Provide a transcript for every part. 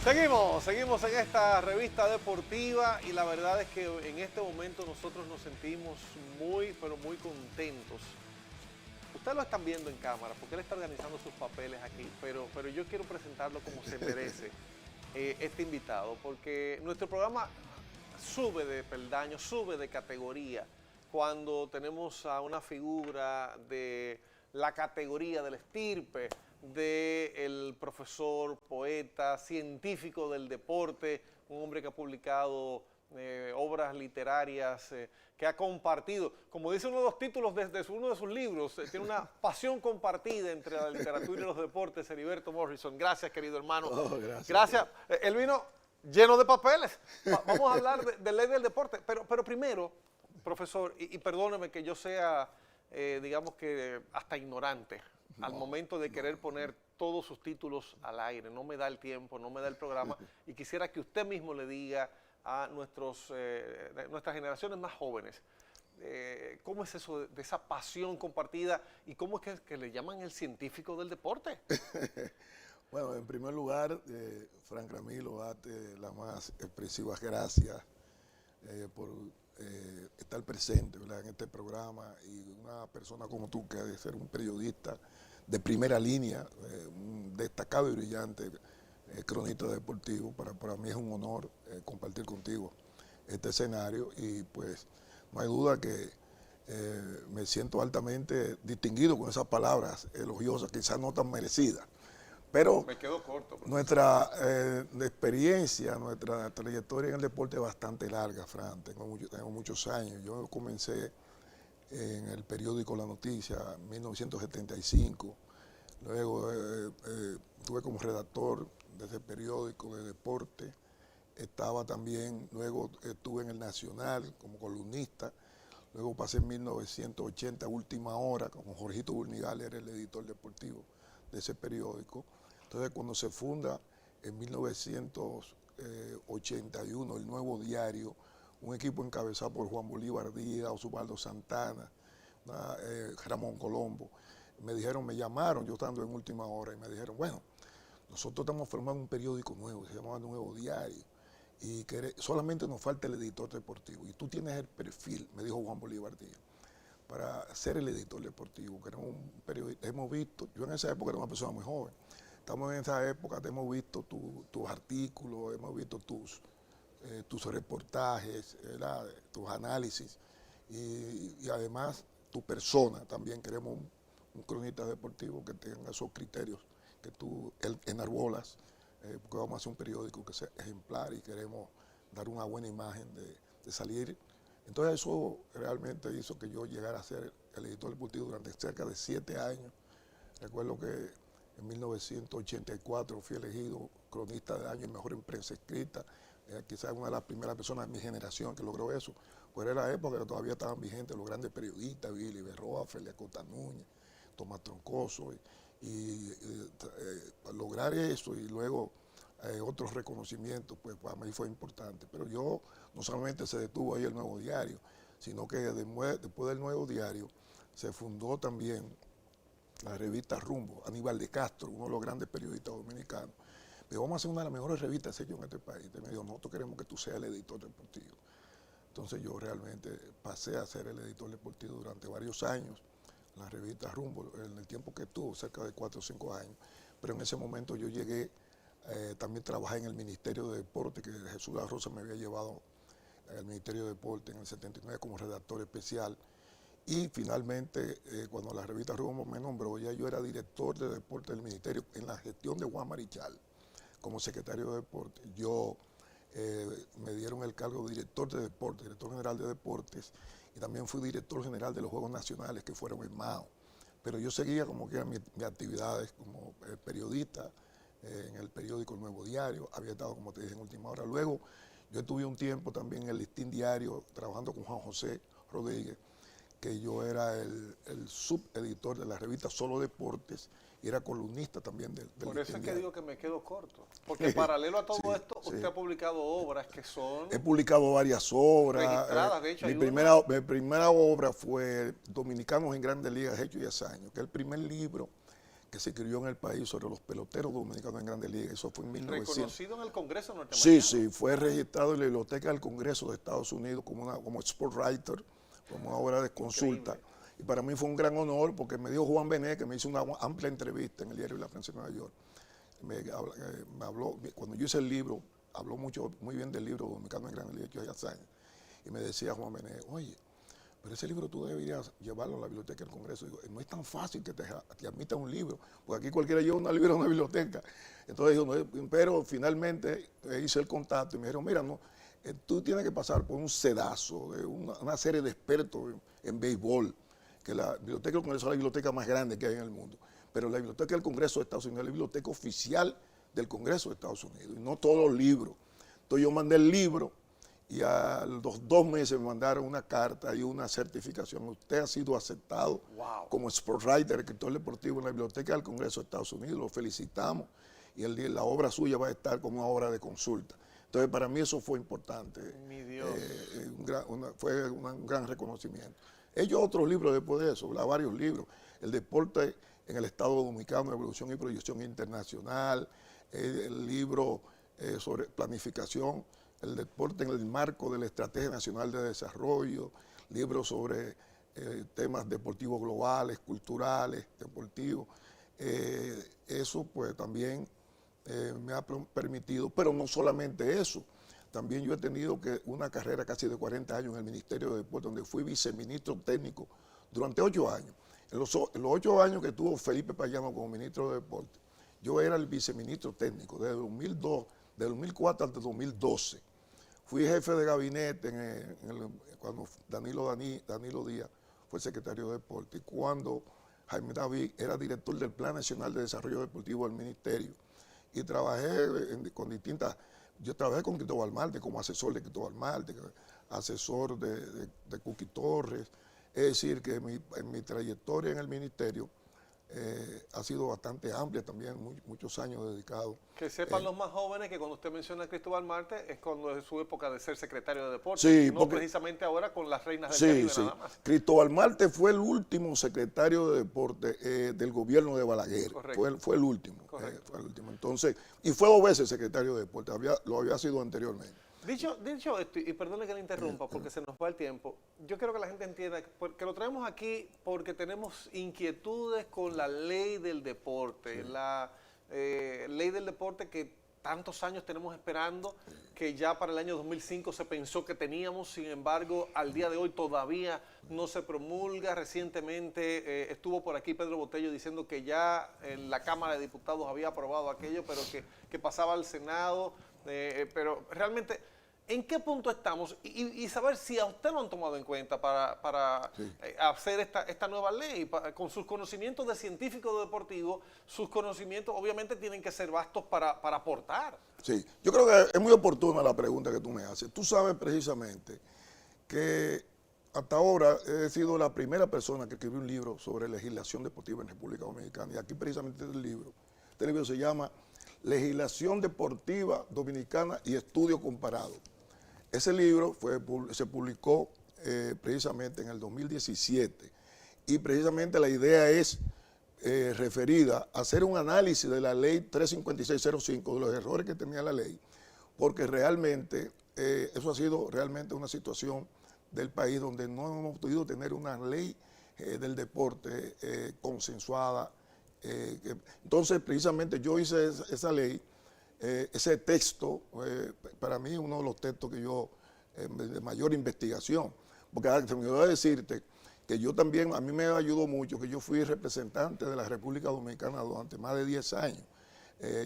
Seguimos en esta revista deportiva y la verdad es que en este momento nosotros nos sentimos muy, pero muy contentos. Ustedes lo están viendo en cámara porque él está organizando sus papeles aquí, pero yo quiero presentarlo como se merece este invitado, porque nuestro programa sube de peldaño, sube de categoría cuando tenemos a una figura de la categoría del estirpe, del profesor, poeta, científico del deporte, un hombre que ha publicado obras literarias, que ha compartido, como dice uno de los títulos de uno de sus libros, tiene una pasión compartida entre la literatura y los deportes, Heriberto Morrison. Gracias, querido hermano. Oh, gracias. Gracias. Él vino lleno de papeles. Vamos a hablar de ley del deporte, pero primero, profesor, y perdóneme que yo sea, digamos que hasta ignorante al momento de querer poner todos sus títulos al aire. No me da el tiempo, no me da el programa, y quisiera que usted mismo le diga a nuestras generaciones más jóvenes, ¿cómo es eso de esa pasión compartida y cómo es que le llaman el científico del deporte? Bueno, en primer lugar, Frank Ramilo, date las más expresivas gracias por estar presente, ¿verdad?, en este programa, y una persona como tú que ha de ser un periodista de primera línea, un destacado y brillante cronista deportivo. Para mí es un honor compartir contigo este escenario, y pues no hay duda que me siento altamente distinguido con esas palabras elogiosas, quizás no tan merecidas. Pero me quedo corto. Nuestra experiencia, nuestra trayectoria en el deporte es bastante larga, Fran. Tengo muchos años. Yo comencé en el periódico La Noticia en 1975. Luego estuve como redactor de ese periódico de deporte. Luego estuve en el Nacional como columnista. Luego pasé en 1980 Última Hora, como Jorgito Burnigal era el editor deportivo de ese periódico. Entonces, cuando se funda en 1981 el Nuevo Diario, un equipo encabezado por Juan Bolívar Díaz, Osvaldo Santana, Ramón Colombo, me llamaron, yo estando en Última Hora, y me dijeron, bueno, nosotros estamos formando un periódico nuevo, se llama Nuevo Diario, y solamente nos falta el editor deportivo, y tú tienes el perfil, me dijo Juan Bolívar Díaz, para ser el editor deportivo, que era un periodista. Hemos visto, yo en esa época era una persona muy joven, estamos en esa época, hemos visto tus artículos, hemos visto tus reportajes, tus análisis, y además tu persona. También queremos un cronista deportivo que tenga esos criterios que tú enarbolas, porque vamos a hacer un periódico que sea ejemplar y queremos dar una buena imagen de salir. Entonces eso realmente hizo que yo llegara a ser el editor deportivo durante cerca de 7 años. Recuerdo que en 1984 fui elegido cronista del año y mejor en prensa escrita. Quizás una de las primeras personas de mi generación que logró eso. Pues era la época que todavía estaban vigentes los grandes periodistas, Billy Berroa, Félix Acosta Núñez, Tomás Troncoso, y lograr eso y luego otros reconocimientos, pues para mí fue importante. Pero yo no solamente se detuvo ahí el Nuevo Diario, sino que después del Nuevo Diario se fundó también la revista Rumbo. Aníbal de Castro, uno de los grandes periodistas dominicanos, me dijo, vamos a hacer una de las mejores revistas hechas en este país. Y me dijo, nosotros queremos que tú seas el editor deportivo. Entonces yo realmente pasé a ser el editor deportivo durante varios años, la revista Rumbo, en el tiempo que estuvo, cerca de 4 o 5 años. Pero en ese momento yo llegué, también trabajé en el Ministerio de Deporte, que Jesús La Rosa me había llevado al Ministerio de Deporte en el 79 como redactor especial. Y finalmente, cuando la revista Rumbo me nombró, ya yo era director de deporte del ministerio en la gestión de Juan Marichal como secretario de deporte. Me dieron el cargo de director de deporte, director general de deportes, y también fui director general de los Juegos Nacionales que fueron en Mao. Pero yo seguía como que eran mis actividades como periodista en el periódico El Nuevo Diario. Había estado, como te dije, en Última Hora. Luego yo estuve un tiempo también en el Listín Diario trabajando con Juan José Rodríguez, que yo era el subeditor de la revista Solo Deportes y era columnista también del Por eso es que digo que me quedo corto, porque paralelo a todo esto, usted ha publicado obras que son... He publicado varias obras. Registradas, de hecho. Mi primera obra fue Dominicanos en Grandes Ligas, Hechos y Hazaños, que es el primer libro que se escribió en el país sobre los peloteros dominicanos en Grandes Ligas. Eso fue en 1900. Reconocido en el Congreso Sí, norteamericano. sí, fue registrado en la Biblioteca del Congreso de Estados Unidos como sport writer, como una obra de consulta. Increíble. Y para mí fue un gran honor porque me dijo Juan Benet, que me hizo una amplia entrevista en el diario La Prensa de Nueva York. Me habló, cuando yo hice el libro, habló muy bien del libro Dominicano en Grandes Ligas, que hay hace años. Y me decía Juan Benet, oye, pero ese libro tú deberías llevarlo a la biblioteca del Congreso. Digo, no es tan fácil que te admitan un libro, porque aquí cualquiera lleva una libro a una biblioteca. Entonces dijo, no, pero finalmente hice el contacto y me dijeron, mira, no, tú tienes que pasar por un sedazo de una serie de expertos en béisbol, que la biblioteca del Congreso es la biblioteca más grande que hay en el mundo. Pero la biblioteca del Congreso de Estados Unidos es la biblioteca oficial del Congreso de Estados Unidos, y no todos los libros. Entonces yo mandé el libro, y a los 2 meses me mandaron una carta y una certificación. Usted ha sido aceptado como sportswriter, escritor deportivo en la Biblioteca del Congreso de Estados Unidos. Lo felicitamos y la obra suya va a estar como una obra de consulta. Entonces, para mí eso fue importante. Mi Dios. Fue un gran reconocimiento. He hecho otros libros después de eso, varios libros. El deporte en el Estado Dominicano, Evolución y Proyección Internacional, el libro sobre planificación, el deporte en el marco de la Estrategia Nacional de Desarrollo, libros sobre temas deportivos globales, culturales, deportivos. Eso pues también me ha permitido, pero no solamente eso, también yo he tenido una carrera casi de 40 años en el Ministerio de Deportes, donde fui viceministro técnico durante 8 años. En los 8 años que tuvo Felipe Payano como ministro de Deportes, yo era el viceministro técnico desde 2004 hasta 2012. Fui jefe de gabinete cuando Danilo Díaz fue secretario de Deportes, y cuando Jaime David era director del Plan Nacional de Desarrollo Deportivo del Ministerio. Y trabajé yo trabajé con Cristóbal Marte como asesor de Cristóbal Marte, asesor de Cuqui Torres. Es decir, que en mi trayectoria en el ministerio ha sido bastante amplia también, muchos años dedicados. Que sepan los más jóvenes que cuando usted menciona a Cristóbal Marte es cuando es su época de ser secretario de Deportes, sí, no precisamente ahora con las reinas del Caribe nada más. Cristóbal Marte fue el último secretario de Deportes del gobierno de Balaguer. Fue el último. Fue el último. Entonces, y fue 2 veces secretario de Deportes, lo había sido anteriormente. Dicho esto, y perdone que le interrumpa porque se nos va el tiempo, yo quiero que la gente entienda que lo traemos aquí porque tenemos inquietudes con la ley del deporte, la ley del deporte que tantos años tenemos esperando, que ya para el año 2005 se pensó que teníamos, sin embargo, al día de hoy todavía no se promulga. Recientemente estuvo por aquí Pedro Botello diciendo que ya en la Cámara de Diputados había aprobado aquello, pero que pasaba al Senado, pero realmente... ¿En qué punto estamos? Y saber si a usted lo han tomado en cuenta para hacer esta nueva ley, con sus conocimientos de científico deportivo, sus conocimientos obviamente tienen que ser vastos para aportar. Sí, yo creo que es muy oportuna la pregunta que tú me haces. Tú sabes precisamente que hasta ahora he sido la primera persona que escribió un libro sobre legislación deportiva en República Dominicana, y aquí precisamente este libro se llama Legislación Deportiva Dominicana y Estudio Comparado. Ese libro se publicó precisamente en el 2017, y precisamente la idea es referida a hacer un análisis de la ley 35605, de los errores que tenía la ley, porque realmente eso ha sido realmente una situación del país donde no hemos podido tener una ley del deporte consensuada. Entonces, precisamente yo hice esa ley. Ese texto, para mí, uno de los textos que yo, de mayor investigación, porque se me olvidó decirte que yo también, a mí me ayudó mucho, que yo fui representante de la República Dominicana durante más de 10 años.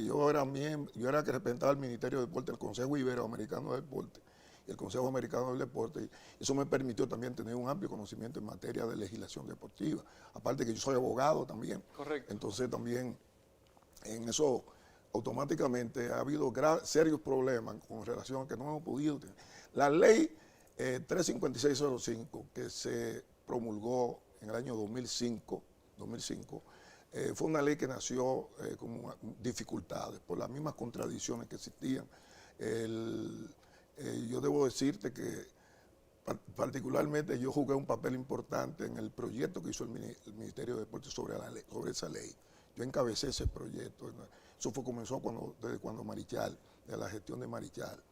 Yo era que representaba al Ministerio de Deporte, el Consejo Iberoamericano de Deporte y el Consejo Americano del Deporte, y eso me permitió también tener un amplio conocimiento en materia de legislación deportiva, aparte que yo soy abogado también. Correcto. Entonces también en eso automáticamente ha habido serios problemas con relación a que no hemos podido tener. La ley 35605, que se promulgó en el año 2005, fue una ley que nació con dificultades por las mismas contradicciones que existían. Yo debo decirte que particularmente yo jugué un papel importante en el proyecto que hizo el Ministerio de Deportes sobre esa ley. yo encabecé ese proyecto. Eso comenzó desde cuando Marichal, de la gestión de Marichal.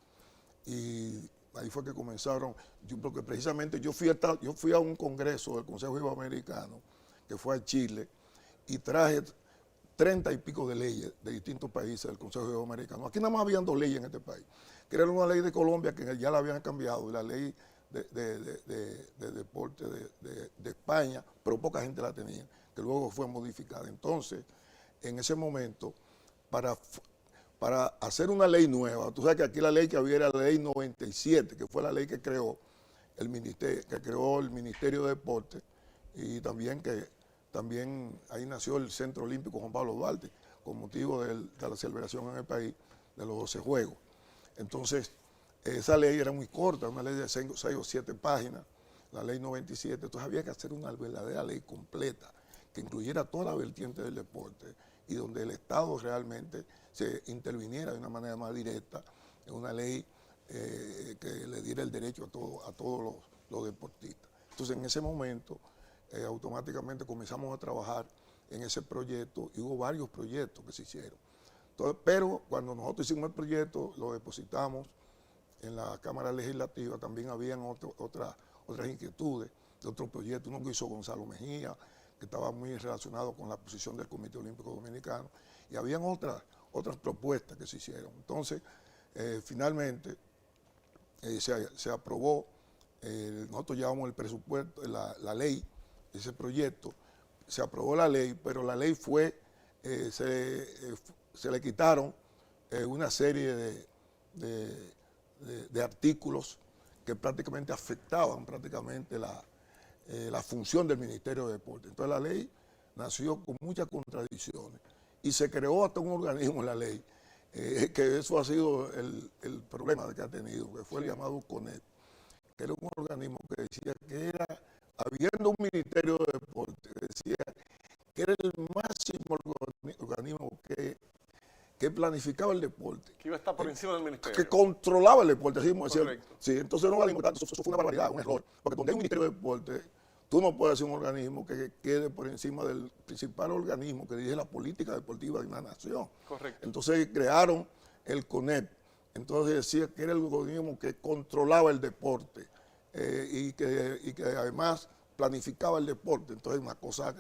Y ahí fue que comenzaron, porque precisamente yo fui a un congreso del Consejo Iberoamericano, que fue a Chile, y traje 30 y pico de leyes de distintos países del Consejo Iberoamericano. Aquí nada más habían 2 leyes en este país, que era una ley de Colombia que ya la habían cambiado, y la ley de deporte de España, pero poca gente la tenía, que luego fue modificada. Entonces, en ese momento, para hacer una ley nueva, tú sabes que aquí la ley que había era la ley 97, que fue la ley que creó el Ministerio de Deporte, y también ahí nació el Centro Olímpico Juan Pablo Duarte, con motivo de la celebración en el país de los 12 Juegos. Entonces, esa ley era muy corta, una ley de 6 o 7 páginas, la ley 97, entonces había que hacer una verdadera ley completa, que incluyera toda la vertiente del deporte, y donde el Estado realmente se interviniera de una manera más directa en una ley que le diera el derecho a todos los deportistas. Entonces, en ese momento, automáticamente comenzamos a trabajar en ese proyecto, y hubo varios proyectos que se hicieron. Entonces, pero cuando nosotros hicimos el proyecto, lo depositamos en la Cámara Legislativa, también habían otras inquietudes de otros proyectos, uno que hizo Gonzalo Mejía, que estaba muy relacionado con la posición del Comité Olímpico Dominicano, y habían otras propuestas que se hicieron. Entonces, finalmente, se aprobó, nosotros llevamos el presupuesto, la ley, ese proyecto, se aprobó la ley, pero la ley se le quitaron una serie de artículos que prácticamente afectaban la función del Ministerio de Deporte. Entonces la ley nació con muchas contradicciones y se creó hasta un organismo en la ley, que eso ha sido el problema que ha tenido, que fue el llamado CONEP, que era un organismo que decía que era, habiendo un Ministerio de Deporte, decía que era el máximo organismo que planificaba el deporte. Que iba a estar por encima del ministerio. Que controlaba el deporte. Así como decía. Sí, entonces no eso fue una barbaridad, un error. Porque donde hay un Ministerio de Deporte, tú no puedes ser un organismo que quede por encima del principal organismo que dirige la política deportiva de una nación. Correcto. Entonces crearon el CONEP. Entonces decía que era el organismo que controlaba el deporte y que además planificaba el deporte. Entonces una cosa,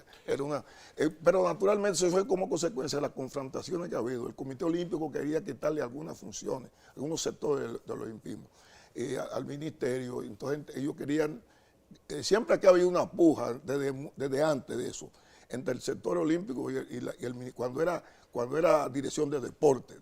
pero naturalmente eso fue como consecuencia de las confrontaciones que ha habido. El Comité Olímpico quería quitarle algunas funciones, algunos sectores del olimpismo al ministerio. Entonces ellos querían, siempre que había una puja desde antes de eso, entre el sector olímpico cuando era dirección de deporte,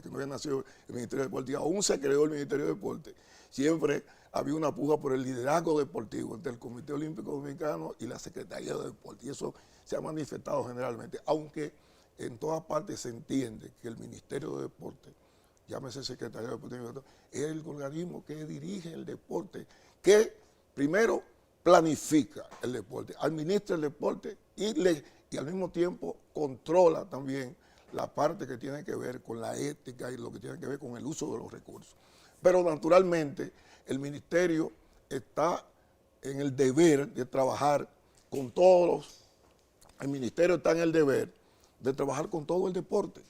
que no había nacido el Ministerio de Deporte, y aún se creó el Ministerio de Deporte, siempre había una puja por el liderazgo deportivo entre el Comité Olímpico Dominicano y la Secretaría de Deporte, y eso se ha manifestado generalmente, aunque en todas partes se entiende que el Ministerio de Deporte, llámese Secretaría de Deporte, es el organismo que dirige el deporte, que primero planifica el deporte, administra el deporte y al mismo tiempo controla también la parte que tiene que ver con la ética y lo que tiene que ver con el uso de los recursos. Pero naturalmente el ministerio está en el deber de trabajar con el ministerio está en el deber de trabajar con todo el deporte,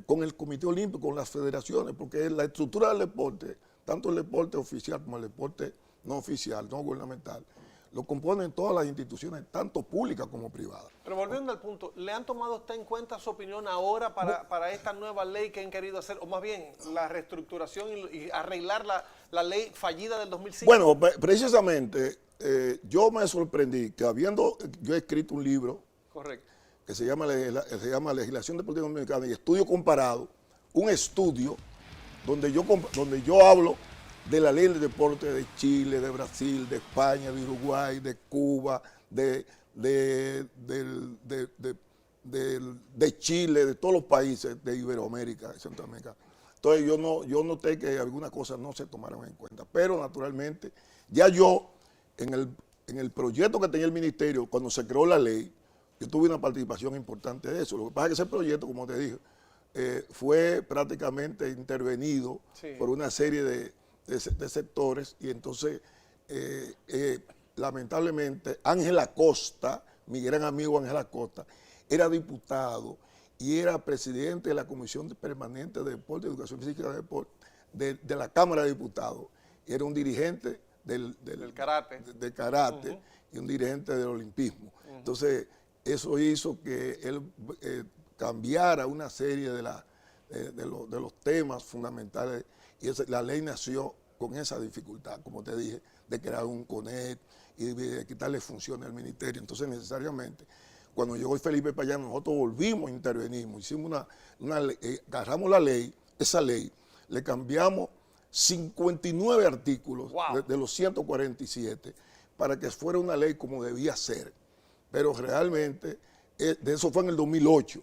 con el Comité Olímpico, con las federaciones, porque la estructura del deporte, tanto el deporte oficial como el deporte no oficial, no gubernamental, lo componen todas las instituciones, tanto públicas como privadas. Pero volviendo al punto, ¿le han tomado usted en cuenta su opinión ahora para esta nueva ley que han querido hacer, o más bien la reestructuración y arreglar la ley fallida del 2005? Bueno, precisamente yo me sorprendí que yo he escrito un libro. Correcto. Que se llama Legislación Deportiva Dominicana y Estudio Comparado, un estudio donde yo hablo de la ley del deporte de Chile, de Brasil, de España, de Uruguay, de Cuba, de Chile, de todos los países de Iberoamérica, de Centroamérica. Entonces yo noté que algunas cosas no se tomaron en cuenta, pero naturalmente ya yo en el proyecto que tenía el ministerio cuando se creó la ley, yo tuve una participación importante de eso. Lo que pasa es que ese proyecto, como te dije, fue prácticamente intervenido por una serie de sectores y entonces lamentablemente Ángel Acosta, mi gran amigo Ángel Acosta, era diputado y era presidente de la Comisión Permanente de Deporte, Educación Física y Deporte de la Cámara de Diputados. Era un dirigente del karate, de karate y un dirigente del olimpismo. Entonces, eso hizo que él cambiara una serie de los temas fundamentales y la ley nació con esa dificultad, como te dije, de crear un CONET y de quitarle funciones al ministerio. Entonces, necesariamente, cuando llegó Felipe Payano, nosotros volvimos, intervenimos, hicimos agarramos la ley, esa ley, le cambiamos 59 artículos de los 147 para que fuera una ley como debía ser. Pero realmente, de eso fue en el 2008.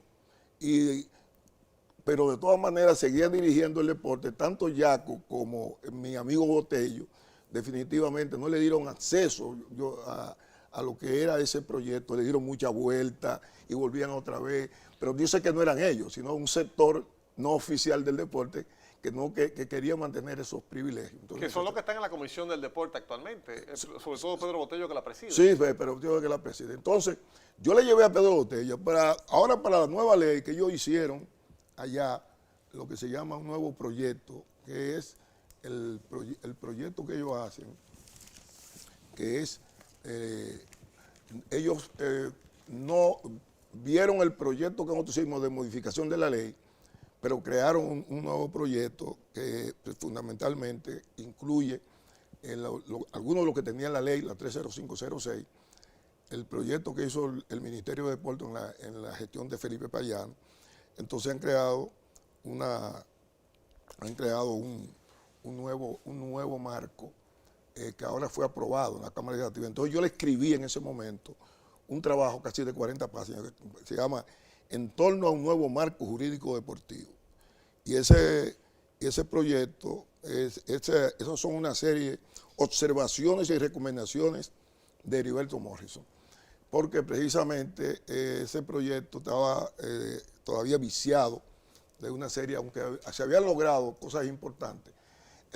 Pero de todas maneras seguían dirigiendo el deporte, tanto Yaco como mi amigo Botello, definitivamente no le dieron acceso a lo que era ese proyecto, le dieron mucha vuelta y volvían otra vez. Pero yo sé que no eran ellos, sino un sector no oficial del deporte que quería mantener esos privilegios. Entonces, que son los que están en la Comisión del Deporte actualmente, sobre todo Pedro Botello que la preside. Sí, pero Botello que la preside. Entonces, yo le llevé a Pedro Botello ahora para la nueva ley que ellos hicieron allá, lo que se llama un nuevo proyecto, que es el proyecto que ellos hacen, que es, ellos no vieron el proyecto que nosotros hicimos de modificación de la ley, pero crearon un nuevo proyecto que fundamentalmente incluye algunos de los que tenía la ley, la 30506, el proyecto que hizo el Ministerio de Deportes en la gestión de Felipe Payano. Entonces han creado un nuevo marco que ahora fue aprobado en la Cámara Legislativa. Entonces yo le escribí en ese momento un trabajo casi de 40 páginas que se llama En torno a un nuevo marco jurídico deportivo. Y ese proyecto, esos son una serie de observaciones y recomendaciones de Heriberto Morrison, porque precisamente ese proyecto estaba todavía viciado de una serie, aunque se habían logrado cosas importantes,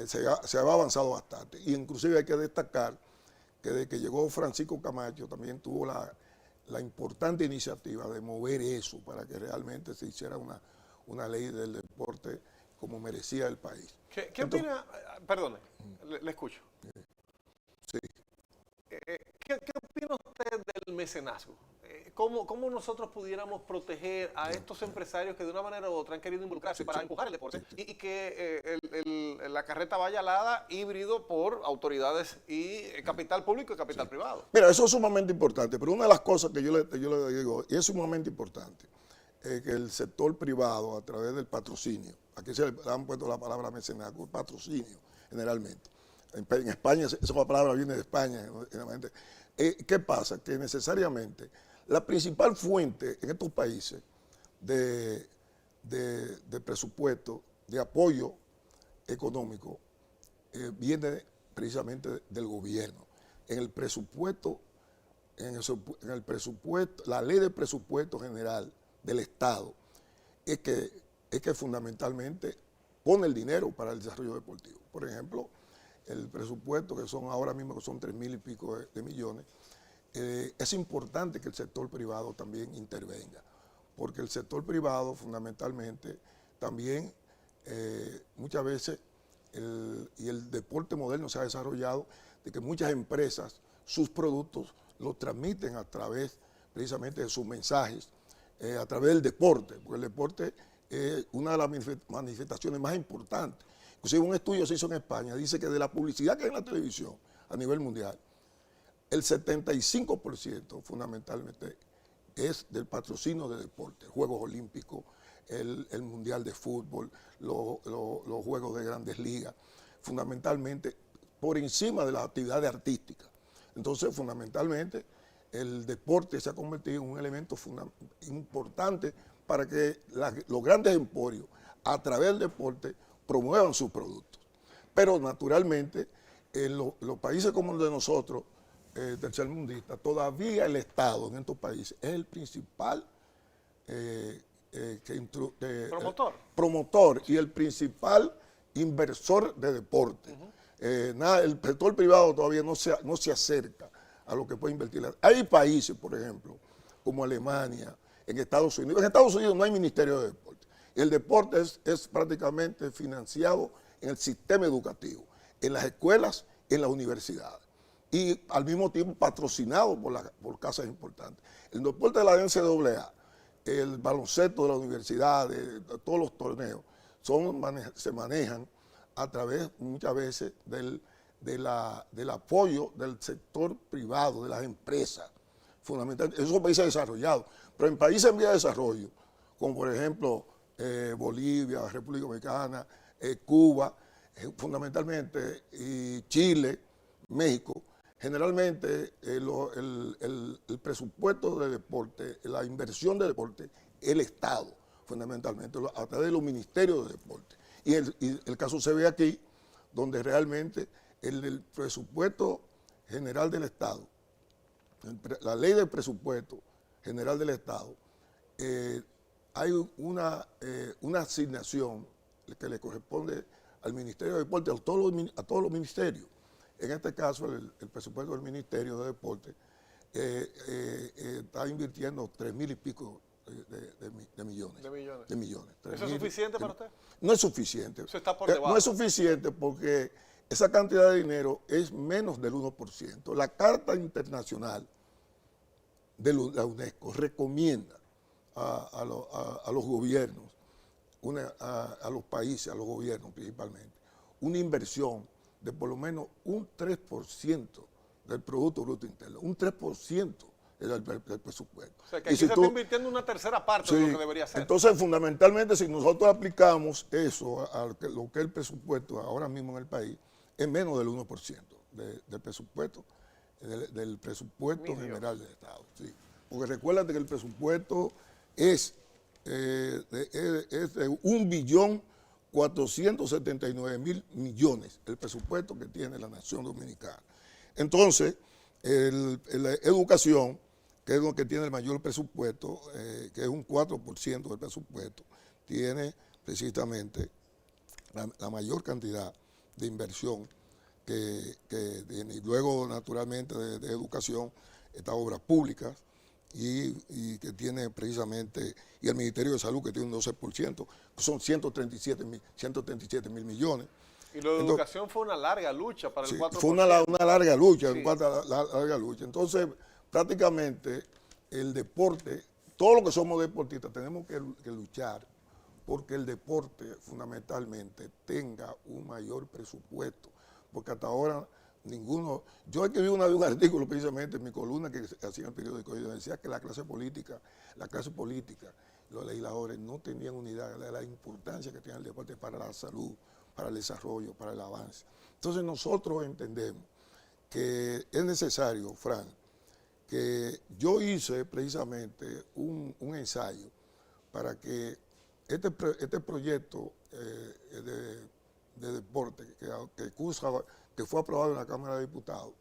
se había avanzado bastante. Y inclusive hay que destacar que desde que llegó Francisco Camacho también tuvo la importante iniciativa de mover eso para que realmente se hiciera una ley del deporte como merecía el país. ¿Qué opina? Perdone, le escucho. Sí. ¿Qué opina usted del mecenazgo? ¿Cómo nosotros pudiéramos proteger a estos empresarios que de una manera u otra han querido involucrarse para empujar el deporte y que la carreta vaya alada híbrido por autoridades y capital público y capital privado? Mira, eso es sumamente importante, pero una de las cosas que yo le digo, y es sumamente importante, que el sector privado, a través del patrocinio, aquí se le han puesto la palabra mecenazgo, patrocinio generalmente. En España, esa palabra viene de España. ¿Qué pasa? Que necesariamente la principal fuente en estos países de presupuesto, de apoyo económico, viene precisamente del gobierno. En el presupuesto, la ley de presupuesto general del Estado es que fundamentalmente pone el dinero para el desarrollo deportivo. Por ejemplo, el presupuesto, que son ahora mismo que son 3.000 y pico de millones, es importante que el sector privado también intervenga, porque el sector privado fundamentalmente también muchas veces, y el deporte moderno se ha desarrollado de que muchas empresas, sus productos los transmiten a través precisamente de sus mensajes, a través del deporte, porque el deporte es una de las manifestaciones más importantes. Inclusive un estudio se hizo en España, dice que de la publicidad que hay en la televisión a nivel mundial, el 75% fundamentalmente es del patrocinio de deporte, Juegos Olímpicos, el Mundial de Fútbol, los Juegos de Grandes Ligas, fundamentalmente por encima de las actividades artísticas. Entonces, fundamentalmente, el deporte se ha convertido en un elemento importante para que los grandes emporios, a través del deporte, promuevan sus productos. Pero, naturalmente, en los países como el de nosotros, tercermundistas, todavía el Estado en estos países es el principal promotor y el principal inversor de deporte. El sector privado todavía no se acerca a lo que puede invertir. Hay países, por ejemplo, como Alemania, en Estados Unidos. En Estados Unidos no hay ministerio de deporte. El deporte es prácticamente financiado en el sistema educativo, en las escuelas, en las universidades. Y al mismo tiempo patrocinado por casas importantes. El deporte de la NCAA, el baloncesto de la universidad, de todos los torneos, se manejan a través muchas veces del apoyo del sector privado, de las empresas, fundamentalmente. Esos son países desarrollados. Pero en países en vía de desarrollo, como por ejemplo Bolivia, República Dominicana, Cuba, fundamentalmente, y Chile, México, generalmente el presupuesto de deporte, la inversión de deporte, el Estado, fundamentalmente, a través de los ministerios de deporte. Y el caso se ve aquí, donde realmente el presupuesto general del Estado, la ley del presupuesto general del Estado, hay una asignación que le corresponde al Ministerio de Deporte, a todos los ministerios. En este caso, el presupuesto del Ministerio de Deporte está invirtiendo 3.000 y pico de millones. De millones. ¿Eso es suficiente para usted? No es suficiente. Eso está por debajo. No es suficiente porque esa cantidad de dinero es menos del 1%. La Carta Internacional de la UNESCO recomienda a los gobiernos, a los países, a los gobiernos principalmente, una inversión de por lo menos un 3% del Producto Bruto Interno, un 3% del presupuesto. O sea, que aquí se está invirtiendo una tercera parte de lo que debería ser. Entonces, fundamentalmente, si nosotros aplicamos eso a lo que es el presupuesto ahora mismo en el país, es menos del 1% del presupuesto, del presupuesto general del Estado. Sí. Porque recuérdate que el presupuesto es de 1.479.000 millones, el presupuesto que tiene la Nación Dominicana. Entonces, la educación, que es lo que tiene el mayor presupuesto, que es un 4% del presupuesto, tiene precisamente la mayor cantidad de inversión que tiene. Y luego, naturalmente, de educación, está obras públicas, y que tiene precisamente, y el Ministerio de Salud que tiene un 12%, son 137 mil millones. Y lo de educación fue una larga lucha para el 4%. Fue una larga lucha, sí. Larga lucha. Entonces, prácticamente, el deporte, todos los que somos deportistas tenemos que luchar porque el deporte fundamentalmente tenga un mayor presupuesto, porque hasta ahora ninguno. Yo escribí un artículo precisamente en mi columna que hacía en el periódico, y yo decía que la clase política, los legisladores no tenían unidad de la importancia que tiene el deporte para la salud, para el desarrollo, para el avance. Entonces nosotros entendemos que es necesario, Fran, que yo hice precisamente un ensayo para que este proyecto de deporte que fue aprobado en la Cámara de Diputados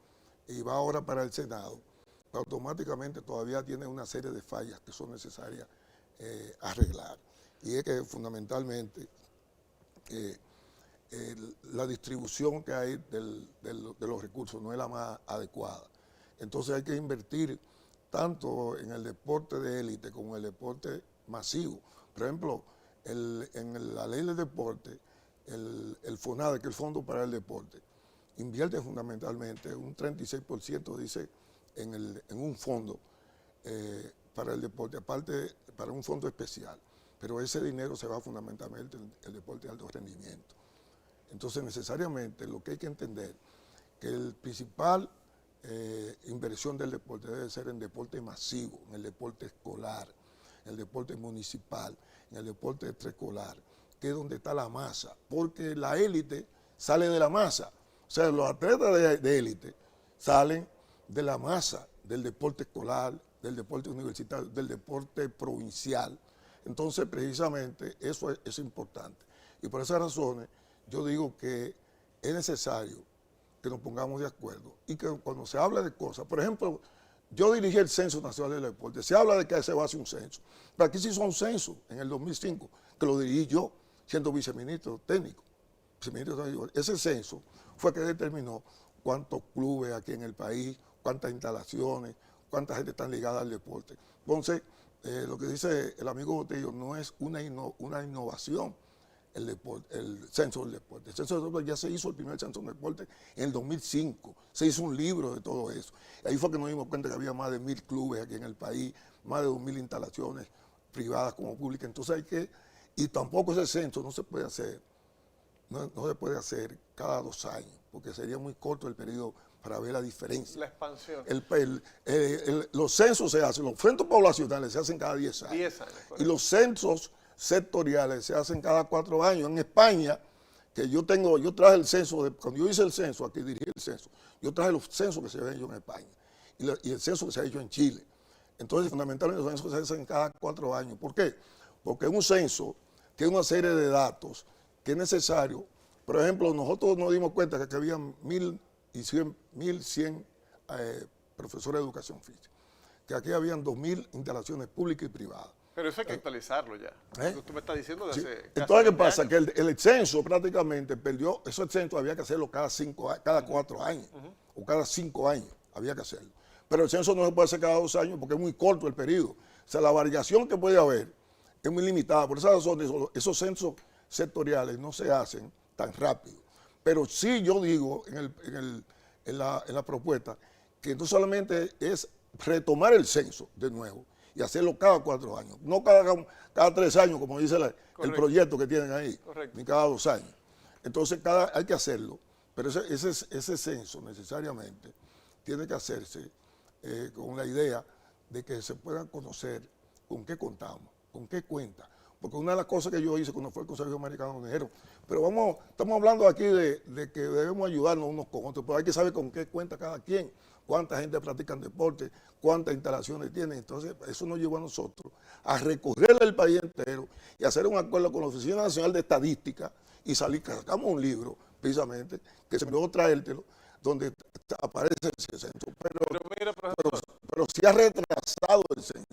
y va ahora para el Senado, automáticamente todavía tiene una serie de fallas que son necesarias arreglar. Y es que fundamentalmente la distribución que hay de los recursos no es la más adecuada. Entonces hay que invertir tanto en el deporte de élite como en el deporte masivo. Por ejemplo, en la ley del deporte, el FONADE, que es el Fondo para el Deporte, invierte fundamentalmente un 36%, dice, en un fondo para el deporte, aparte para un fondo especial. Pero ese dinero se va fundamentalmente en el deporte de alto rendimiento. Entonces, necesariamente, lo que hay que entender que el principal inversión del deporte debe ser en deporte masivo, en el deporte escolar, en el deporte municipal, en el deporte extraescolar, que es donde está la masa, porque la élite sale de la masa. O sea, los atletas de élite salen de la masa del deporte escolar, del deporte universitario, del deporte provincial. Entonces, precisamente, eso es importante. Y por esas razones, yo digo que es necesario que nos pongamos de acuerdo y que cuando se habla de cosas, por ejemplo, yo dirigí el Censo Nacional del Deporte, se habla de que se va a hacer un censo, pero aquí se hizo un censo en el 2005, que lo dirigí yo, siendo viceministro técnico. Ese censo fue que determinó cuántos clubes aquí en el país, cuántas instalaciones, cuánta gente está ligada al deporte. Entonces, lo que dice el amigo Botello no es una innovación el censo del deporte. El censo del deporte ya se hizo, el primer censo del deporte en el 2005. Se hizo un libro de todo eso. Ahí fue que nos dimos cuenta que había más de 1000 clubes aquí en el país, más de 2000 instalaciones privadas como públicas. Entonces hay que, y tampoco ese censo no se puede hacer, no se puede hacer cada 2 años, porque sería muy corto el periodo para ver la diferencia. La expansión. Los censos se hacen, los censos poblacionales se hacen cada 10 años. 10 años. Y los censos sectoriales se hacen cada 4 años. En España, que yo traje el censo, cuando yo hice el censo, aquí dirigí el censo, yo traje los censos que se habían hecho en España y el censo que se ha hecho en Chile. Entonces, fundamentalmente, los censos se hacen cada 4 años. ¿Por qué? Porque un censo tiene una serie de datos que es necesario. Por ejemplo, nosotros nos dimos cuenta que había 1100 profesores de educación física, que aquí habían 2000 instalaciones públicas y privadas. Pero eso hay que actualizarlo ya. Usted me está diciendo de Sí. hace casi Entonces, ¿qué 20 pasa? años. Que el censo prácticamente perdió, esos censos había que hacerlo cada 4 años, o cada 5 años había que hacerlo. Pero el censo no se puede hacer cada 2 años porque es muy corto el periodo. O sea, la variación que puede haber es muy limitada. Por esa razón, esos censos sectoriales no se hacen tan rápido. Pero sí yo digo en la propuesta que no solamente es retomar el censo de nuevo y hacerlo cada 4 años, no cada 3 años, como dice el proyecto que tienen ahí, Correcto. ni cada 2 años. Entonces hay que hacerlo, pero ese censo necesariamente tiene que hacerse con la idea de que se puedan conocer con qué contamos, con qué cuenta. Porque una de las cosas que yo hice cuando fue el Consejo Americano me dijeron, pero estamos hablando aquí de que debemos ayudarnos unos con otros, pero hay que saber con qué cuenta cada quien, cuánta gente practica deporte, cuántas instalaciones tienen. Entonces, eso nos llevó a nosotros a recorrer el país entero y hacer un acuerdo con la Oficina Nacional de Estadística y sacamos un libro, precisamente, que se me luego traértelo, donde aparece el censo. Pero mire, profesor, Pero sí ha retrasado el censo.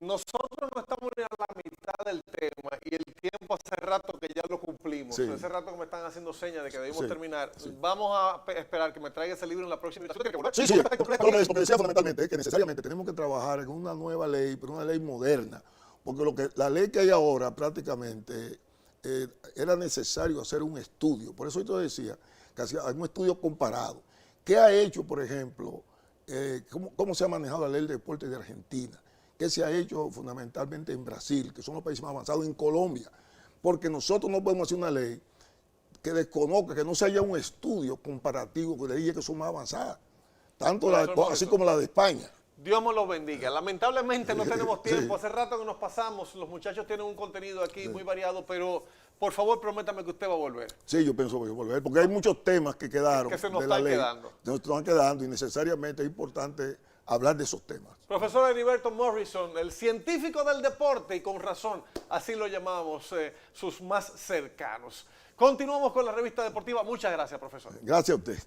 nosotros no estamos ni a la mitad del tema y el tiempo hace rato que ya lo cumplimos. Sí. Hace rato que me están haciendo señas de que debemos Sí, terminar. sí. Volver. Vamos a esperar que me traiga ese libro en la próxima invitación. Sí, lo que decía fundamentalmente es que necesariamente tenemos que trabajar en una nueva ley, pero una ley moderna, porque la ley que hay ahora prácticamente era necesario hacer un estudio. Por eso yo decía que hay un estudio comparado. ¿Qué ha hecho, por ejemplo, cómo se ha manejado la ley del deporte de Argentina? ¿Qué se ha hecho fundamentalmente en Brasil, que son los países más avanzados, en Colombia? Porque nosotros no podemos hacer una ley que desconozca, que no se haya un estudio comparativo de leyes que son más avanzadas, tanto así como la de España. Dios me los bendiga. Lamentablemente no tenemos tiempo. Hace rato que nos pasamos. Los muchachos tienen un contenido aquí muy variado, pero por favor prométame que usted va a volver. Sí, yo pienso que voy a volver, porque hay muchos temas que quedaron que se nos de la están ley, quedando. nos están quedando y necesariamente es importante hablar de esos temas. Profesor Heriberto Morrison, el científico del deporte, y con razón, así lo llamamos sus más cercanos. Continuamos con la revista deportiva. Muchas gracias, profesor. Gracias a usted.